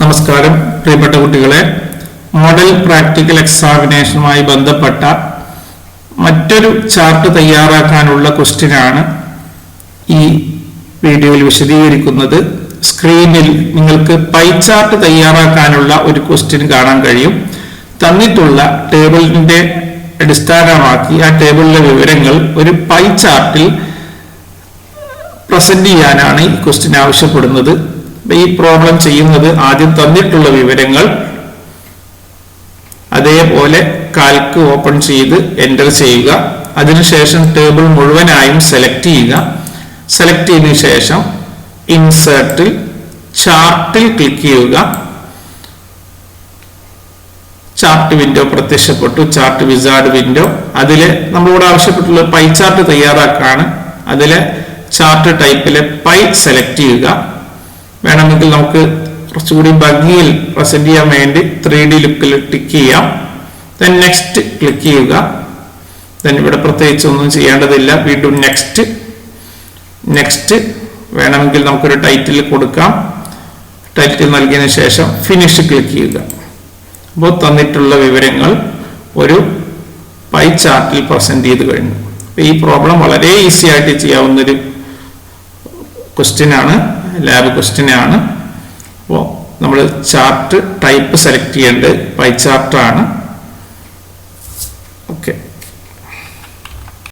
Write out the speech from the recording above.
നമസ്കാരം പ്രിയപ്പെട്ട കുട്ടികളെ, മോഡൽ പ്രാക്ടിക്കൽ എക്സാമിനേഷനുമായി ബന്ധപ്പെട്ട മറ്റൊരു ചാർട്ട് തയ്യാറാക്കാനുള്ള ക്വസ്റ്റ്യനാണ് ഈ വീഡിയോയിൽ വിശദീകരിക്കുന്നത്. സ്ക്രീനിൽ നിങ്ങൾക്ക് പൈ ചാർട്ട് തയ്യാറാക്കാനുള്ള ഒരു ക്വസ്റ്റ്യൻ കാണാൻ കഴിയും. തന്നിട്ടുള്ള ടേബിളിന്റെ അടിസ്ഥാനമാക്കി ആ ടേബിളിലെ വിവരങ്ങൾ ഒരു പൈ ചാർട്ടിൽ പ്രസന്റ് ചെയ്യാനാണ് ഈ ക്വസ്റ്റ്യൻ ആവശ്യപ്പെടുന്നത്. ഈ പ്രോബ്ലം ചെയ്യുന്നത് ആദ്യം തന്നിട്ടുള്ള വിവരങ്ങൾ അതേപോലെ കാൽക്ക് ഓപ്പൺ ചെയ്ത് എൻ്റർ ചെയ്യുക. അതിനുശേഷം ടേബിൾ മുഴുവനായും സെലക്ട് ചെയ്യുക. സെലക്ട് ചെയ്തതിനു ശേഷം ഇൻസേർട്ടിൽ ചാർട്ടിൽ ക്ലിക്ക് ചെയ്യുക. ചാർട്ട് വിൻഡോ പ്രത്യക്ഷപ്പെട്ടു. Chart wizard window. അതിൽ നമ്മളിവിടെ ആവശ്യപ്പെട്ടുള്ള പൈ ചാർട്ട് തയ്യാറാക്കാണ്. അതിലെ ചാർട്ട് ടൈപ്പിലെ പൈ സെലക്ട് ചെയ്യുക. വേണമെങ്കിൽ നമുക്ക് കുറച്ചുകൂടി ഭംഗിയിൽ പ്രസന്റ് ചെയ്യാൻ വേണ്ടി 3D ലുക്കിൽ ടിക്ക് ചെയ്യാം. ദെൻ നെക്സ്റ്റ് ക്ലിക്ക് ചെയ്യുക. ദെൻ ഇവിടെ പ്രത്യേകിച്ച് ഒന്നും ചെയ്യേണ്ടതില്ല. വീണ്ടും നെക്സ്റ്റ് വേണമെങ്കിൽ നമുക്കൊരു ടൈറ്റിൽ കൊടുക്കാം. ടൈറ്റിൽ നൽകിയതിനു ശേഷം ഫിനിഷ് ക്ലിക്ക് ചെയ്യുക. അപ്പോൾ തന്നിട്ടുള്ള വിവരങ്ങൾ ഒരു പൈ ചാർട്ടിൽ പ്രസന്റ് ചെയ്ത് കഴിഞ്ഞു. ഈ പ്രോബ്ലം വളരെ ഈസി ആയിട്ട് ചെയ്യാവുന്നൊരു ക്വസ്റ്റ്യൻ ആണ്, ലാബ് ക്വസ്റ്റ്യൻ ആണ്. അപ്പോൾ നമ്മൾ ചാർട്ട് ടൈപ്പ് സെലക്ട് ചെയ്യേണ്ടത് പൈ ചാർട്ടാണ്.